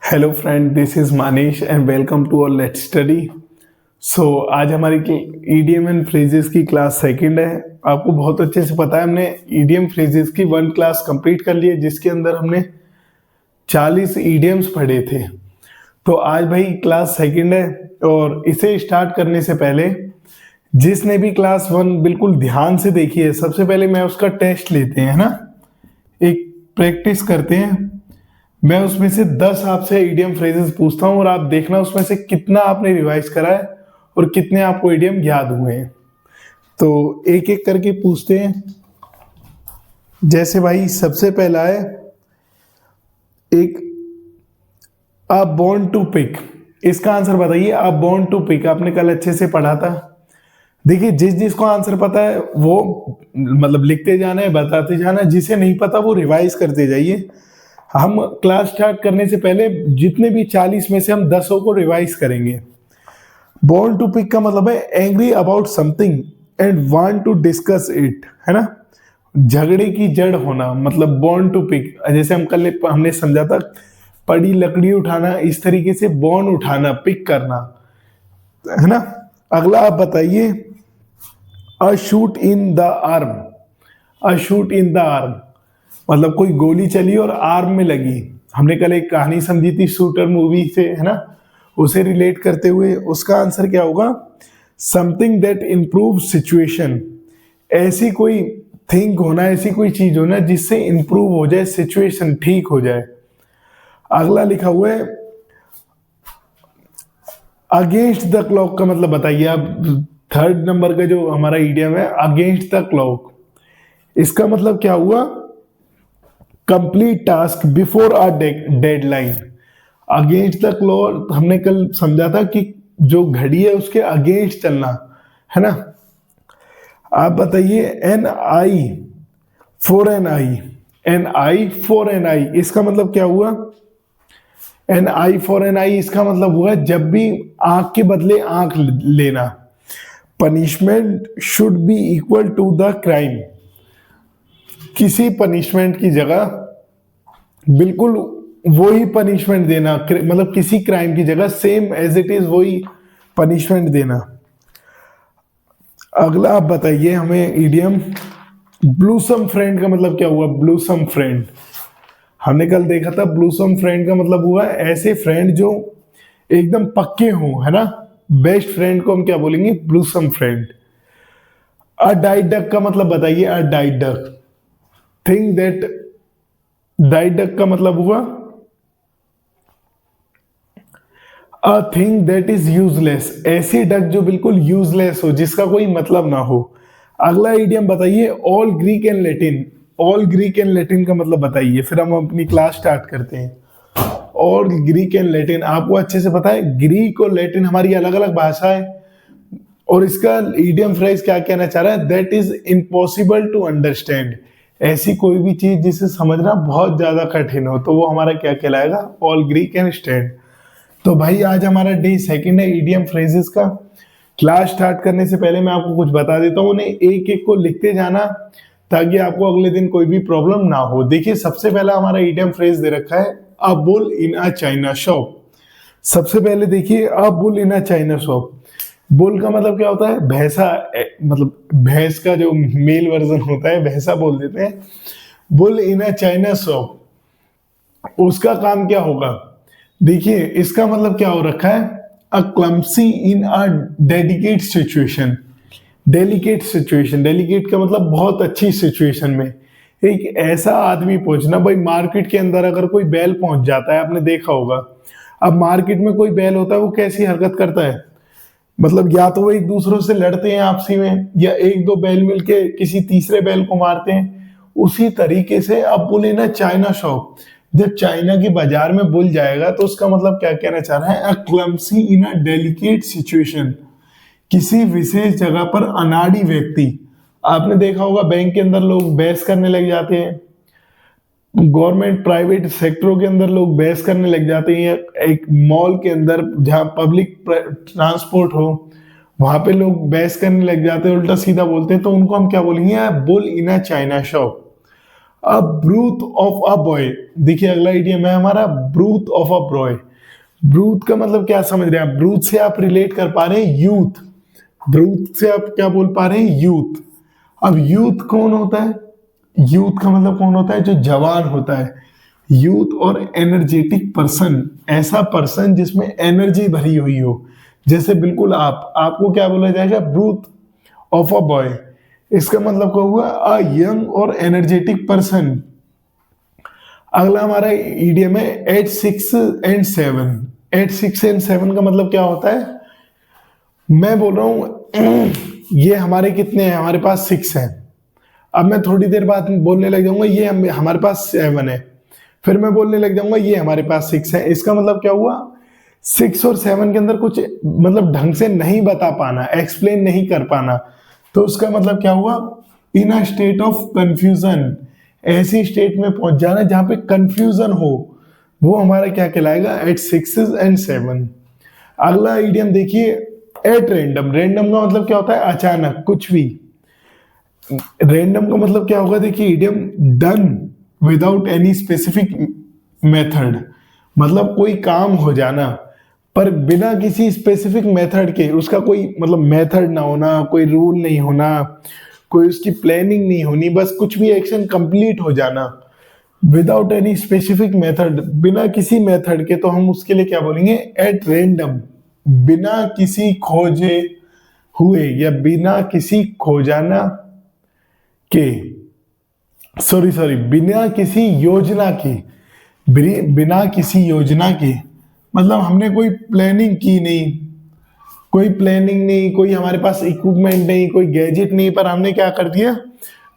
Hello friend, this is Manish and welcome to our let's study. आज हमारी idiom and phrases की class second है। आपको बहुत अच्छे से पता है, हमने ईडीएम फ्रेजेस की वन क्लास कंप्लीट कर ली है जिसके अंदर हमने 40 ईडीएम्स पढ़े थे। तो आज भाई क्लास सेकंड है और इसे स्टार्ट करने से पहले जिसने भी क्लास वन बिल्कुल ध्यान से देखी है, सबसे पहले मैं उसका टेस्ट लेते हैं, है ना, एक प्रैक्टिस करते हैं। मैं उसमें से 10 आपसे इडियम फ्रेजेस पूछता हूं और आप देखना उसमें से कितना आपने रिवाइज करा है और कितने आपको इडियम याद हुए हैं। तो एक एक करके पूछते हैं। जैसे भाई सबसे पहला है एक अ बॉर्न टू पिक। इसका आंसर बताइए। अ बॉर्न टू पिक आपने कल अच्छे से पढ़ा था। देखिए, जिस जिसको आंसर पता है वो मतलब लिखते जाना है, बताते जाना है। जिसे नहीं पता वो रिवाइज करते जाइए। हम क्लास स्टार्ट करने से पहले जितने भी 40 में से हम 10 को रिवाइज करेंगे। बॉर्न टू पिक का मतलब है angry about something and want to discuss it, है ना। झगड़े की जड़ होना मतलब बॉर्न टू पिक। जैसे हमने समझा था पड़ी लकड़ी उठाना, इस तरीके से बॉर्न उठाना, पिक करना, है ना। अगला आप बताइए a shoot in the arm. A shoot in the arm मतलब कोई गोली चली और आर्म में लगी। हमने कल एक कहानी समझी थी शूटर मूवी से, है ना, उसे रिलेट करते हुए उसका आंसर क्या होगा? Something that improve situation. ऐसी कोई थिंग होना, ऐसी कोई चीज होना जिससे इंप्रूव हो जाए सिचुएशन, ठीक हो जाए। अगला लिखा हुआ है अगेंस्ट द क्लॉक का मतलब बताइए आप। थर्ड नंबर का जो हमारा इडियम है अगेंस्ट द क्लॉक, इसका मतलब क्या हुआ? Complete task before a deadline. Against the clock हमने कल समझा था कि जो घड़ी है उसके अगेंस्ट चलना, है ना। आप बताइए an eye for an eye. An eye for an eye इसका मतलब क्या हुआ? An eye for an eye इसका मतलब हुआ जब भी आंख के बदले आंख लेना। Punishment should be equal to the crime. किसी पनिशमेंट की जगह बिल्कुल वही पनिशमेंट देना, मतलब किसी क्राइम की जगह सेम एज इट इज वही पनिशमेंट देना। अगला आप बताइए हमें इडियम ब्लूसम फ्रेंड का मतलब क्या हुआ? ब्लूसम फ्रेंड हमने कल देखा था। ब्लूसम फ्रेंड का मतलब हुआ ऐसे फ्रेंड जो एकदम पक्के हों, है ना। बेस्ट फ्रेंड को हम क्या बोलेंगे? ब्लूसम फ्रेंड। अ डाइट डक का मतलब बताइए। A diet duck thing that, diet duck का मतलब हुआ a thing that is useless. ऐसी डक जो बिल्कुल यूजलेस हो, जिसका कोई मतलब ना हो। अगला इडियम बताइए all Greek and Latin. All Greek and Latin का मतलब बताइए, फिर हम अपनी क्लास स्टार्ट करते हैं। ऑल ग्रीक एंड लैटिन आपको अच्छे से पता है, ग्रीक और लैटिन हमारी अलग अलग भाषा है और इसका इडियम फ्रेज क्या कहना चाह रहा है? That is impossible to understand. ऐसी कोई भी चीज जिसे समझना बहुत ज्यादा कठिन हो तो वो हमारा क्या कहलाएगा? All Greek and stand. तो भाई आज हमारा डे सेकंड है ईडीएम फ्रेजेस का। क्लास स्टार्ट करने से पहले मैं आपको कुछ बता देता हूँ, उन्हें एक एक को लिखते जाना ताकि आपको अगले दिन कोई भी प्रॉब्लम ना हो। देखिए सबसे पहला हमारा ईडीएम फ्रेज दे रखा है a bull in a china shop. सबसे पहले देखिए a bull in a china shop. Bull का मतलब क्या होता है? भैंसा, मतलब भैंस का जो मेल वर्जन होता है भैंसा बोल देते हैं। Bull in a china shop, उसका काम क्या होगा? देखिए इसका मतलब क्या हो रखा है? A clumsy in a dedicate situation. Delicate situation, delicate का मतलब बहुत अच्छी सिचुएशन में एक ऐसा आदमी पहुंचना। भाई मार्केट के अंदर अगर कोई बैल पहुंच जाता है, आपने देखा होगा, अब मार्केट में कोई बैल होता है वो कैसी हरकत करता है? मतलब या तो वो एक दूसरों से लड़ते हैं आपसी में, या एक दो बैल मिलके किसी तीसरे बैल को मारते हैं। उसी तरीके से अब बोले ना चाइना शॉप, जब चाइना की बाजार में बुल जाएगा तो उसका मतलब क्या कहना चाह रहा है? A clumsy in a delicate situation. किसी विशेष जगह पर अनाड़ी व्यक्ति। आपने देखा होगा बैंक के अंदर लोग बहस करने लग जाते हैं, गवर्नमेंट प्राइवेट सेक्टरों के अंदर लोग बहस करने लग जाते हैं, एक मॉल के अंदर जहां पब्लिक ट्रांसपोर्ट हो वहां पे लोग बहस करने लग जाते हैं, उल्टा सीधा बोलते हैं, तो उनको हम क्या बोलेंगे? Bull in a china shop. A broth of a boy. देखिए अगला इडियम है हमारा ब्रूथ ऑफ अ बॉय। ब्रूथ का मतलब क्या समझ रहे हैं आप? ब्रूथ से आप रिलेट कर पा रहे हैं यूथ। ब्रूथ से आप क्या बोल पा रहे हैं? यूथ। अब यूथ कौन होता है? यूथ का मतलब कौन होता है? जो जवान होता है। यूथ और एनर्जेटिक पर्सन, ऐसा पर्सन जिसमें एनर्जी भरी हुई हो, जैसे बिल्कुल आपको क्या बोला जाएगा? ब्रूथ ऑफ अ बॉय। इसका मतलब क्या हुआ? अ यंग और एनर्जेटिक पर्सन। अगला हमारा ईडियम है 8 6 एंड 7। 8 6 एंड 7 का मतलब क्या होता है? मैं बोल रहा हूं ये हमारे कितने हैं? हमारे पास 6 हैं। अब मैं थोड़ी देर बाद बोलने लग जाऊंगा ये हमारे पास 7 है। फिर मैं बोलने लग जाऊंगा ये हमारे पास 6 है। इसका मतलब क्या हुआ? 6 और 7 के अंदर कुछ मतलब ढंग से नहीं बता पाना, एक्सप्लेन नहीं कर पाना, तो उसका मतलब क्या हुआ? इन अ स्टेट ऑफ कंफ्यूजन। ऐसी स्टेट में पहुंच जाना जहां पे कंफ्यूजन हो, वो हमारा क्या कहलाएगा? At 6 and 7। अगला इडियम देखिए एट रैंडम। रैंडम का मतलब क्या होता है? अचानक, कुछ भी। रैंडम का मतलब क्या होगा? देखिए idiom done without any specific method. मतलब कोई काम हो जाना पर बिना किसी स्पेसिफिक मेथड के, उसका कोई मतलब मेथड ना होना, कोई रूल नहीं होना, कोई उसकी प्लानिंग नहीं होनी, बस कुछ भी एक्शन कंप्लीट हो जाना विदाउट एनी स्पेसिफिक मेथड, बिना किसी मेथड के, तो हम उसके लिए क्या बोलेंगे? At random. बिना किसी खोजे हुए या बिना किसी खोजाना के, सॉरी बिना किसी योजना के, बिना किसी योजना के मतलब हमने कोई प्लानिंग की नहीं, कोई प्लानिंग नहीं, कोई हमारे पास इक्विपमेंट नहीं, कोई गैजेट नहीं, पर हमने क्या कर दिया?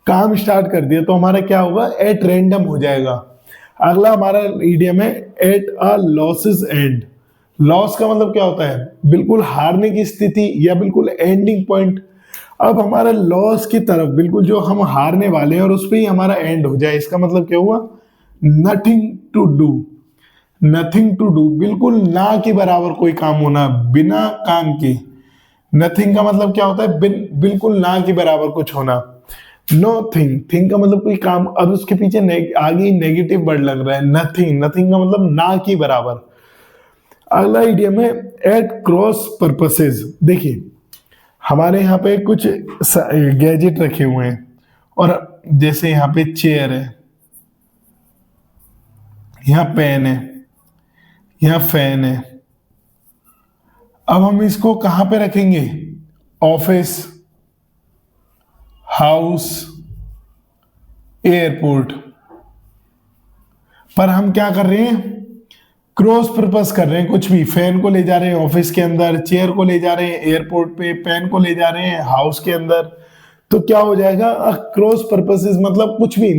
काम स्टार्ट कर दिया, तो हमारा क्या होगा? एट रैंडम हो जाएगा। अगला हमारा इडियम है at a losses and. Loss का मतलब क्या होता है? बिल्कुल हारने की स्थिति या बिल्कुल एंडिंग पॉइंट। अब हमारा लॉस की तरफ, बिल्कुल जो हम हारने वाले हैं और उस पर ही हमारा एंड हो जाए, इसका मतलब क्या हुआ? Nothing to do. Nothing to do, बिल्कुल ना के बराबर कोई काम होना, बिना काम के। नथिंग का मतलब क्या होता है? बिल्कुल ना के बराबर कुछ होना। Know thing. थिंग का मतलब कोई काम। अब उसके पीछे आगे नेगेटिव वर्ड लग रहा है, नथिंग। नथिंग का मतलब ना के बराबर। अगला इडियम है एट क्रॉस पर्पसेस। देखिए हमारे यहाँ पे कुछ गैजेट रखे हुए हैं, और जैसे यहाँ पे चेयर है, यहाँ पेन है, यहाँ फैन है। अब हम इसको कहाँ पे रखेंगे? Office, house, airport. पर हम क्या कर रहे हैं? क्रॉस पर्पस कर रहे हैं। कुछ भी, फैन को ले जा रहे हैं ऑफिस के अंदर, चेयर को ले जा रहे हैं एयरपोर्ट पे, पेन को ले जा रहे हैं हाउस के अंदर। तो क्या हो जाएगा? क्रॉस पर्पसेस मतलब कुछ भी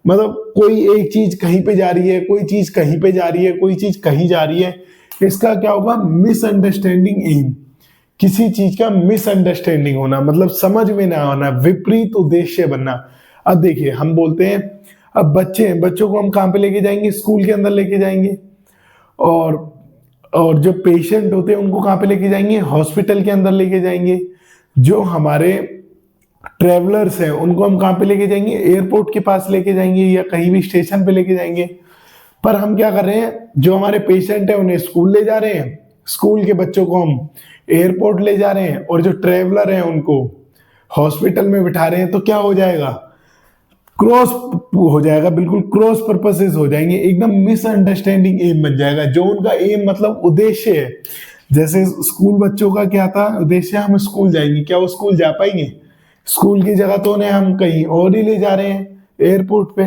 मतलब कोई एक चीज कहीं पे जा रही है, कोई चीज कहीं पे जा रही है, कोई चीज कहीं जा रही है। इसका क्या होगा? मिसअंडरस्टैंडिंग एम। किसी चीज का मिसअंडरस्टैंडिंग होना, मतलब समझ में ना आना, विपरीत उद्देश्य बनना। अब देखिए हम बोलते हैं, अब बच्चे हैं, बच्चों को हम कहाँ पे लेके जाएंगे? स्कूल के अंदर लेके जाएंगे। और और जो पेशेंट होते हैं उनको कहाँ पे लेके जाएंगे? हॉस्पिटल के अंदर लेके जाएंगे। जो हमारे ट्रेवलर्स हैं उनको हम कहाँ पे लेके जाएंगे? एयरपोर्ट के पास लेके जाएंगे या कहीं भी स्टेशन पे लेके जाएंगे। पर हम क्या कर रहे हैं? जो हमारे पेशेंट है उन्हें स्कूल ले जा रहे हैं, स्कूल के बच्चों को हम एयरपोर्ट ले जा रहे हैं, और जो ट्रेवलर हैं उनको हॉस्पिटल में बिठा रहे हैं। तो क्या हो जाएगा? क्रॉस हो जाएगा, बिल्कुल क्रॉस पर्पसेस हो जाएंगे, एकदम मिसअंडरस्टैंडिंग एम बन जाएगा। जो उनका एम मतलब उद्देश्य है, जैसे स्कूल बच्चों का क्या था उद्देश्य? हम स्कूल जाएंगे, क्या वो स्कूल जा पाएंगे? स्कूल की जगह तो उन्हें हम कहीं और ही ले जा रहे हैं, एयरपोर्ट पे।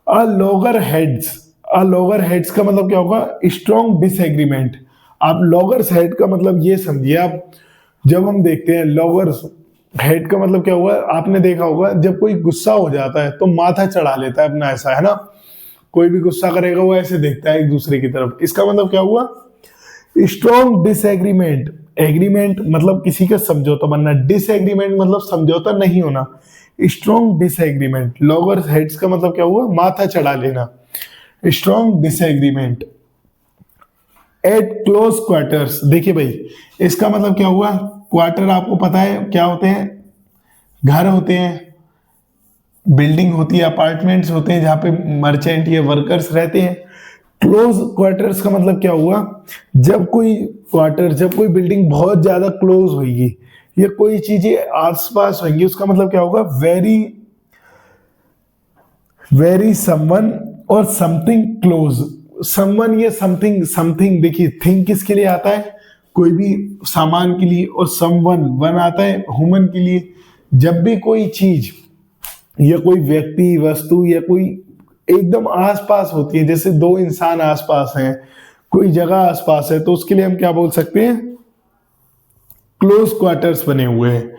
अ लॉगर हेड्स। अ लॉगर हेड्स का मतलब क्या होगा? Strong disagreement. आप लॉगर्स हेड का मतलब ये समझिए आप, जब हम देखते हैं लॉगर्स हेड का मतलब क्या हुआ? आपने देखा होगा जब कोई गुस्सा हो जाता है तो माथा चढ़ा लेता है अपना, ऐसा है ना? कोई भी गुस्सा करेगा वो ऐसे देखता है एक दूसरे की तरफ। इसका मतलब क्या हुआ? Strong disagreement. एग्रीमेंट मतलब किसी का समझौता बनना, डिसएग्रीमेंट मतलब समझौता नहीं होना। Strong disagreement. लॉगर्स हेड्स का मतलब क्या हुआ? माथा चढ़ा लेना। Strong disagreement eight close quarters. देखिए भाई इसका मतलब क्या हुआ? क्वार्टर आपको पता है क्या होते हैं? घर होते हैं। बिल्डिंग होती है, अपार्टमेंट्स होते हैं जहां पे मर्चेंट या वर्कर्स रहते हैं। क्लोज क्वार्टर्स का मतलब क्या हुआ, जब कोई क्वार्टर, जब कोई बिल्डिंग बहुत ज्यादा क्लोज होगी या कोई चीजें आसपास होंगी, उसका मतलब क्या होगा, वेरी वेरी समवन और समथिंग क्लोज। समवन या समथिंग, समथिंग देखिए थिंग किसके लिए आता है, कोई भी सामान के लिए, और समवन वन आता है ह्यूमन के लिए। जब भी कोई चीज या कोई व्यक्ति, वस्तु या कोई एकदम आसपास होती है, जैसे दो इंसान आसपास हैं, कोई जगह आसपास है, तो उसके लिए हम क्या बोल सकते हैं, क्लोज क्वार्टर्स बने हुए हैं।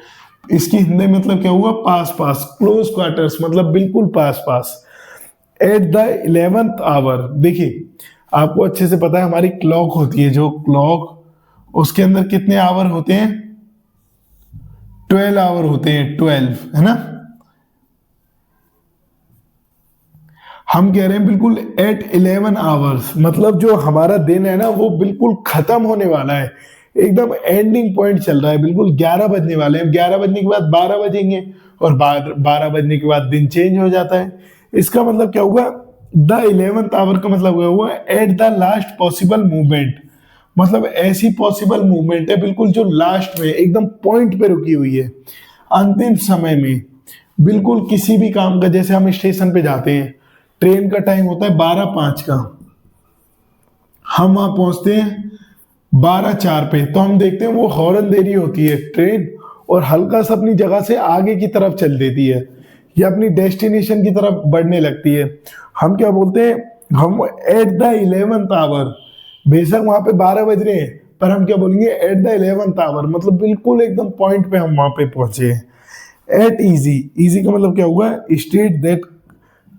इसकी हिंदी मतलब क्या हुआ, पास पास। क्लोज क्वार्टर्स मतलब बिल्कुल पास पास। एट द 11th आवर, देखिए आपको अच्छे से पता है हमारी क्लॉक होती है, जो क्लॉक, उसके अंदर कितने आवर होते हैं, 12 आवर होते हैं, 12, है ना। हम कह रहे हैं बिल्कुल एट 11 आवर्स, मतलब जो हमारा दिन है ना वो बिल्कुल खत्म होने वाला है, एकदम एंडिंग पॉइंट चल रहा है, बिल्कुल 11 बजने वाले हैं। 11 बजने के बाद 12 बजेंगे, और 12 बजने के बाद दिन चेंज हो जाता है। इसका मतलब क्या हुआ, द 11th आवर का मतलब क्या हुआ, at the last possible movement, मतलब ऐसी पॉसिबल मूवमेंट है बिल्कुल जो लास्ट में एकदम पॉइंट पे रुकी हुई है, अंतिम समय में। बिल्कुल किसी भी काम का, जैसे हम स्टेशन पे जाते हैं, ट्रेन का टाइम होता है 12:05 का, हम वहां पहुंचते हैं 12:04 पे, तो हम देखते हैं वो हॉर्न दे रही होती है ट्रेन, और हल्का सा अपनी जगह से आगे की तरफ चल देती है, या अपनी डेस्टिनेशन की तरफ बढ़ने लगती है। हम क्या बोलते हैं, हम एट द 11th आवर, बेशक वहां पे 12 बज रहे हैं, पर हम क्या बोलेंगे, एट द 11th आवर, मतलब बिल्कुल एकदम पॉइंट पे हम वहां पे पहुंचे हैं। एट इजी, इजी का मतलब क्या हुआ, state that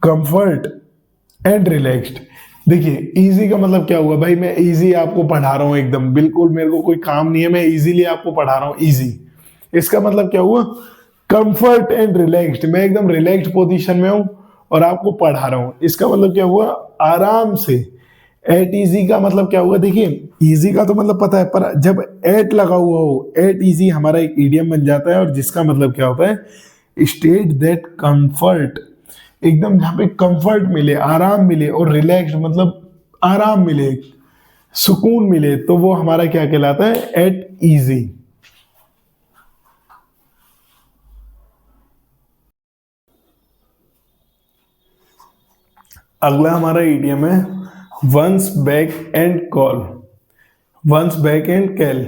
comfort and relaxed. देखिए इजी का मतलब क्या हुआ, भाई मैं इजी आपको पढ़ा रहा हूं, एकदम बिल्कुल मेरे को कोई काम नहीं है, मैं इजीली आपको पढ़ा रहा हूं, इजी। इसका मतलब क्या हुआ, कंफर्ट एंड रिलैक्स्ड, मैं एकदम रिलैक्स्ड पोजीशन में हूं और आपको पढ़ा रहा हूं। इसका मतलब क्या हुआ, आराम से। एट इजी का मतलब क्या हुआ, देखिए इजी का तो मतलब पता है, पर जब एट लगा हुआ हो, एट इजी हमारा एक इडियम बन जाता है, और जिसका मतलब क्या होता है, स्टेट दैट कंफर्ट, एकदम जहां पे कंफर्ट मिले, आराम मिले, और रिलैक्स मतलब आराम मिले, सुकून मिले, तो वो हमारा क्या कहलाता है, एट इजी। अगला हमारा इडियम है one's beck and call. One's beck and call,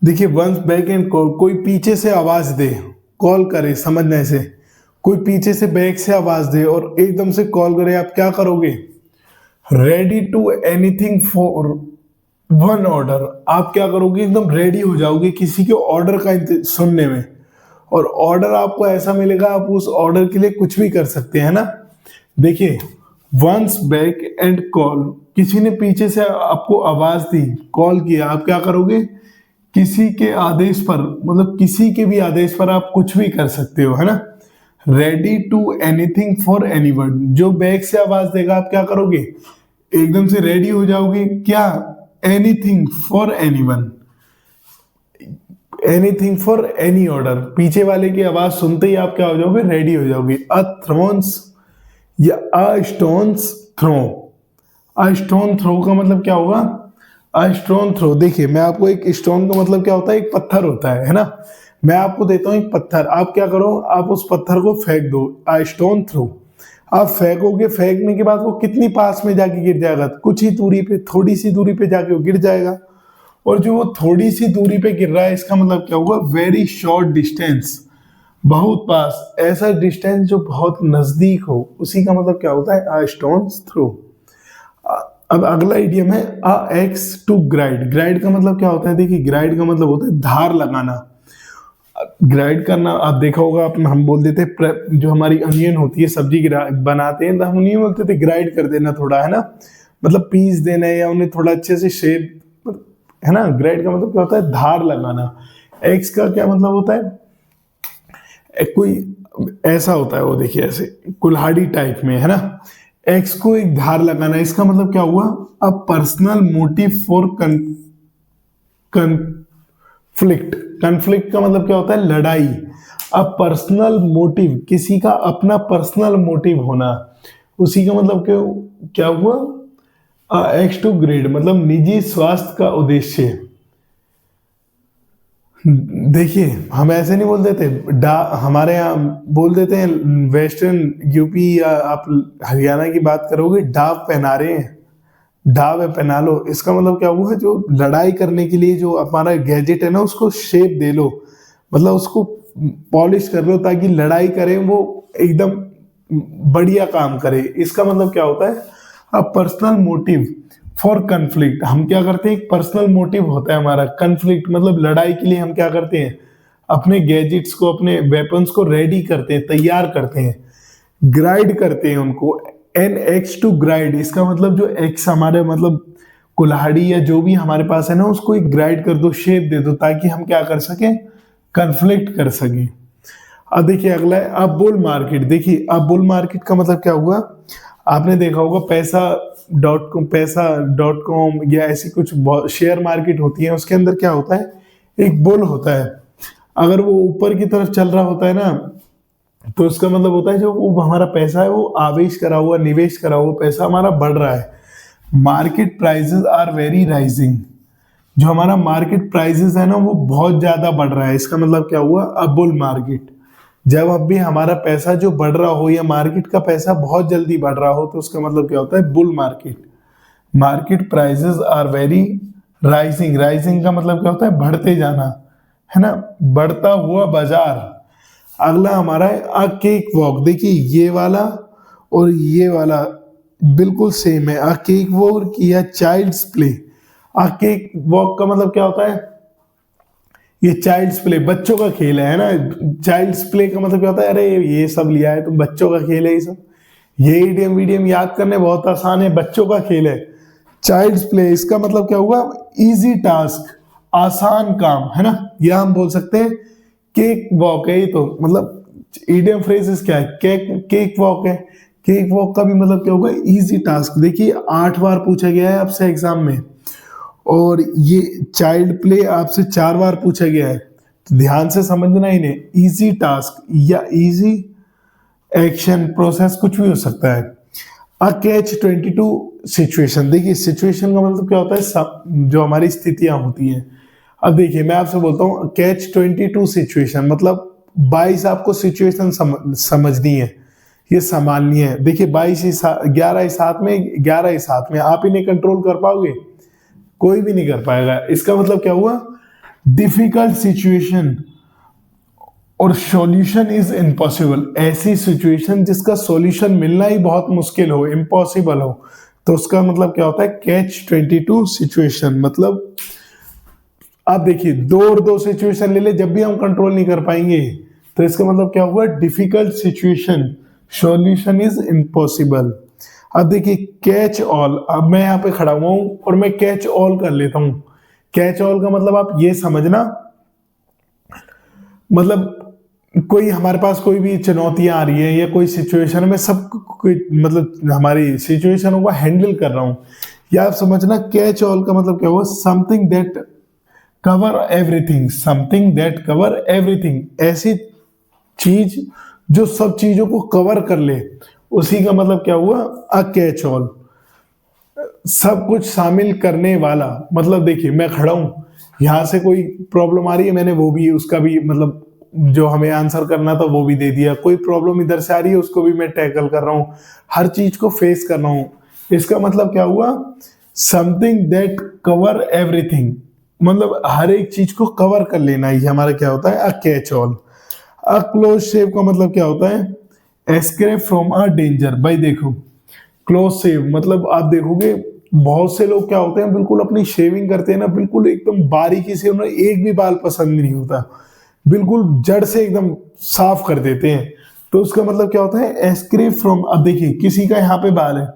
देखिए वंस बैक एंड कॉल, कोई पीछे से आवाज दे, कॉल करे, समझना ऐसे, कोई पीछे से बैक से आवाज दे और एकदम से कॉल करे, आप क्या करोगे, ready to anything for one order, आप क्या करोगे, एकदम रेडी हो जाओगे किसी के ऑर्डर का सुनने में, और ऑर्डर आपको ऐसा मिलेगा, आप उस ऑर्डर के लिए कुछ भी कर सकते हैं ना। देखिए वंस बैक एंड कॉल, किसी ने पीछे से आपको आवाज दी, कॉल किया, आप क्या करोगे, किसी के आदेश पर, मतलब किसी के भी आदेश पर आप कुछ भी कर सकते हो, है ना। Ready to anything for anyone, जो बैक से आवाज देगा आप क्या करोगे, एकदम से रेडी हो जाओगे, क्या, anything for anyone, anything for any order, पीछे वाले की आवाज सुनते ही आप क्या हो जाओगे, रेडी हो जाओगे। अ थ्रोन्स या a stones throw, a stone throw का मतलब क्या होगा, अ स्टोन थ्रो, देखिए मैं आपको, एक स्टोन का मतलब क्या होता है, एक पत्थर होता है ना। मैं आपको देता हूं एक पत्थर, आप क्या करो, आप उस पत्थर को फेंक दो, अ स्टोन थ्रो। आप फेंकोगे, फेंकने के बाद वो कितनी पास में जाके गिर जाएगा, कुछ ही दूरी पे, थोड़ी सी दूरी पे जाके वो गिर जाएगा, और जो वो थोड़ी सी दूरी पे गिर रहा है, इसका मतलब क्या होगा, वेरी शॉर्ट डिस्टेंस, बहुत पास, ऐसा डिस्टेंस जो बहुत नजदीक हो, उसी का मतलब क्या होता है, अ स्टोन्स थ्रो। अब अगला इडियम है अ एक्स टू ग्राइड। ग्राइड का मतलब क्या होता है, देखिए ग्राइड का मतलब होता है धार लगाना। ग्राइंड करना आप देखा होगा, हम बोल देते जो हमारी अनियन होती है, सब्जी बनाते हैं, तो हम नहीं बोलते थे ग्राइंड कर देना थोड़ा, है ना, मतलब पीस देना है, या उन्हें थोड़ा अच्छे से शेप, है ना। ग्राइंड का मतलब क्या होता है, धार लगाना। एक्स का क्या मतलब होता है, कोई ऐसा होता है वो, देखिए ऐसे कुल्हाड़ी टाइप में, है ना। एक्स को एक धार लगाना, इसका मतलब क्या हुआ, a personal motive for conflict. Conflict का मतलब क्या होता है, लड़ाई। अब पर्सनल मोटिव, किसी का अपना पर्सनल मोटिव होना, उसी का मतलब क्यों क्या हुआ, एक्स टू ग्रेड मतलब निजी स्वास्थ्य का उद्देश्य। देखिए हम ऐसे नहीं बोल देते, हमारे यहाँ बोल देते हैं वेस्टर्न यूपी या आप हरियाणा की बात करोगे, डाव पहना रहे हैं, डाव है पहना लो, इसका मतलब क्या हुआ, जो लड़ाई करने के लिए जो हमारा गैजेट है ना उसको शेप दे लो, मतलब उसको पॉलिश कर लो ताकि लड़ाई करें वो एकदम बढ़िया काम करे। इसका मतलब क्या होता है, अब पर्सनल मोटिव फॉर कंफ्लिक्ट, हम क्या करते हैं, एक पर्सनल मोटिव होता है हमारा, कंफ्लिक्ट मतलब लड़ाई के लिए हम क्या करते हैं, अपने गैजेट्स को अपने वेपन्स को रेडी करते हैं, तैयार करते हैं, ग्राइड करते हैं उनको। एन एक्स टू ग्राइड, इसका मतलब जो एक्स हमारे मतलब कुल्हाड़ी या जो भी हमारे पास है ना उसको एक ग्राइड कर दो, शेप दे दो ताकि हम क्या कर सकें, कन्फ्लिक्ट कर सकें। अब देखिए अगला है अब बुल मार्केट। देखिए अब बुल मार्केट का मतलब क्या हुआ, आपने देखा होगा पैसा.com या ऐसी कुछ शेयर मार्केट होती है, उसके अंदर क्या होता है, एक बुल होता है, अगर वो ऊपर की तरफ चल रहा होता है ना तो उसका मतलब होता है जो वो हमारा पैसा है वो आवेश करा हुआ, निवेश करा हुआ पैसा हमारा बढ़ रहा है। Market prices are very rising, जो हमारा मार्केट प्राइसेस है ना वो बहुत ज्यादा बढ़ रहा है, इसका मतलब क्या हुआ, अब बुल मार्केट। जब अब भी हमारा पैसा जो बढ़ रहा हो या मार्केट का पैसा बहुत जल्दी बढ़ रहा हो तो उसका मतलब क्या होता है, bull market. Market prices are very rising, rising का मतलब क्या होता है, बढ़ते जाना, है ना, बढ़ता हुआ बाजार। अगला हमारा है अ केक वॉक। देखिए ये वाला और ये वाला बिल्कुल सेम है, अ केक वॉक या child's play. A cake walk का मतलब क्या होता है, ये चाइल्ड्स प्ले, बच्चों का खेल है ना। चाइल्ड्स प्ले का मतलब क्या होता है, अरे ये सब लिया है तुम, बच्चों का खेल है ये सब, ये ईडीएम वीडियम याद करने बहुत आसान है, बच्चों का खेल है। चाइल्ड्स प्ले इसका मतलब क्या हुआ, इजी टास्क, आसान काम, है ना, या हम बोल सकते हैं केक वॉक है, ये तो मतलब ईडीएम फ्रेजेस क्या है, केक केक वॉक है। केक वॉक का भी मतलब क्या होगा, इजी टास्क। देखिए 8 बार पूछा गया है आपसे एग्जाम में, और ये चाइल्ड प्ले आपसे 4 बार पूछा गया है, तो ध्यान से समझना इन्हें, इजी टास्क या इजी एक्शन प्रोसेस कुछ भी हो सकता है। A catch 22 situation. देखिए सिचुएशन का मतलब क्या होता है, जो हमारी स्थितियां होती हैं। अब देखिए मैं आपसे बोलता हूँ कैच 22 सिचुएशन मतलब 22 आपको सिचुएशन समझनी है, ये संभालनी है। देखिए 11 ही साथ में आप इन्हें कंट्रोल कर पाओगे, कोई भी नहीं कर पाएगा। इसका मतलब क्या हुआ, डिफिकल्ट सिचुएशन और सॉल्यूशन इज इम्पॉसिबल, ऐसी सिचुएशन जिसका सॉल्यूशन मिलना ही बहुत मुश्किल हो, इम्पॉसिबल हो, तो उसका मतलब क्या होता है, कैच 22 सिचुएशन। मतलब आप देखिए दो और दो सिचुएशन ले ले, जब भी हम कंट्रोल नहीं कर पाएंगे तो इसका मतलब क्या हुआ, difficult situation, solution is impossible. अब देखिए कैच ऑल, अब मैं यहाँ पे खड़ा हुआ हूं और मैं कैच ऑल कर लेता हूं। कैच ऑल का मतलब आप ये समझना, मतलब कोई हमारे पास कोई भी चुनौतियां आ रही है या कोई सिचुएशन में सब कोई मतलब हमारी सिचुएशनों को हैंडल कर रहा हूं, या आप समझना कैच ऑल का मतलब क्या हुआ, something that cover everything, something that cover everything, ऐसी चीज जो सब चीजों को कवर कर ले, उसी का मतलब क्या हुआ, अ कैच ऑल, सब कुछ शामिल करने वाला। मतलब देखिए मैं खड़ा हूं, यहां से कोई प्रॉब्लम आ रही है, मैंने वो भी उसका भी मतलब जो हमें आंसर करना था वो भी दे दिया, कोई प्रॉब्लम इधर से आ रही है उसको भी मैं टैकल कर रहा हूं, हर चीज को फेस कर रहा हूं। इसका मतलब क्या हुआ, समथिंग दैट कवर एवरीथिंग, मतलब हर एक चीज को कवर कर लेना ही हमारा क्या होता है, a catch all. A close shave का मतलब क्या होता है, एस्केप फ्रॉम अ डेंजर। भाई देखो क्लोज शेव मतलब आप देखोगे बहुत से लोग क्या होते हैं, बिल्कुल अपनी शेविंग करते हैं ना, बिल्कुल एकदम बारीकी से, उन्हें एक भी बाल पसंद नहीं होता, बिल्कुल जड़ से एकदम साफ कर देते हैं, तो उसका मतलब क्या होता है, एस्केप फ्रॉम। अब देखिए किसी का यहाँ पे बाल है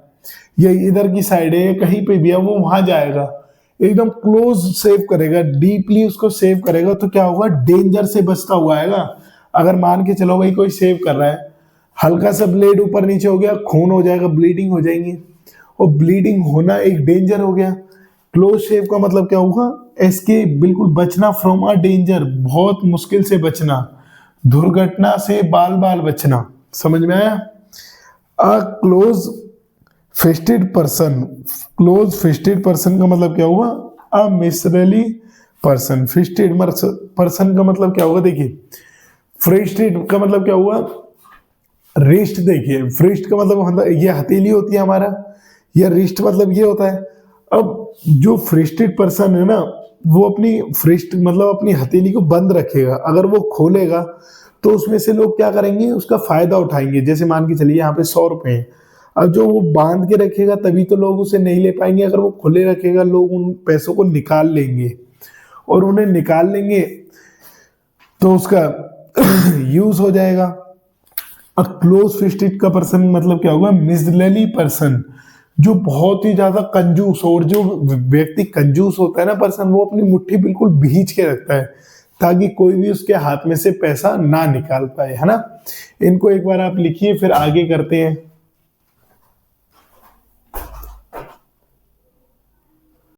या इधर की साइड है, कहीं पे भी है, वो वहां जाएगा एकदम क्लोज सेव करेगा, डीपली उसको सेव करेगा, तो क्या होगा, डेंजर से बचता हुआ आएगा। अगर मान के चलो भाई कोई सेव कर रहा है, हल्का सा ब्लेड ऊपर नीचे हो गया, खून हो जाएगा, ब्लीडिंग हो जाएंगी, और ब्लीडिंग होना एक डेंजर हो गया। क्लोज शेव का मतलब क्या होगा, एस्केप, बिल्कुल बचना, फ्रॉम अ डेंजर, बहुत मुश्किल से बचना, दुर्घटना से बाल बाल बचना। समझ में आया? A close fisted person, close fisted person का मतलब क्या हुआ? अ मिसरली पर्सन। फिस्टेड पर्सन का मतलब क्या होगा? देखिए, फ्रिस्टेड का मतलब क्या हुआ? रिस्ट। देखिए, फ्रिस्ट का मतलब ये हथेली होती है हमारा, या रिस्ट मतलब ये होता है। अब जो फ्रिस्टेड पर्सन है ना, वो अपनी फ्रिस्ट मतलब अपनी हथेली को बंद रखेगा। अगर वो खोलेगा तो उसमें से लोग क्या करेंगे? उसका फायदा उठाएंगे। जैसे मान के चलिए यहाँ पे 100 रुपए हैं, अब जो वो बांध के रखेगा तभी तो लोग उसे नहीं ले पाएंगे। अगर वो खुले रखेगा, लोग उन पैसों को निकाल लेंगे, और उन्हें निकाल लेंगे तो उसका यूज हो जाएगा। अ क्लोज फिस्टेड का पर्सन मतलब क्या होगा? मिजरली पर्सन, जो बहुत ही ज्यादा कंजूस हो। और जो व्यक्ति कंजूस होता है ना पर्सन, वो अपनी मुट्ठी बिल्कुल भींच के रखता है ताकि कोई भी उसके हाथ में से पैसा ना निकाल पाए, है ना। इनको एक बार आप लिखिए, फिर आगे करते हैं।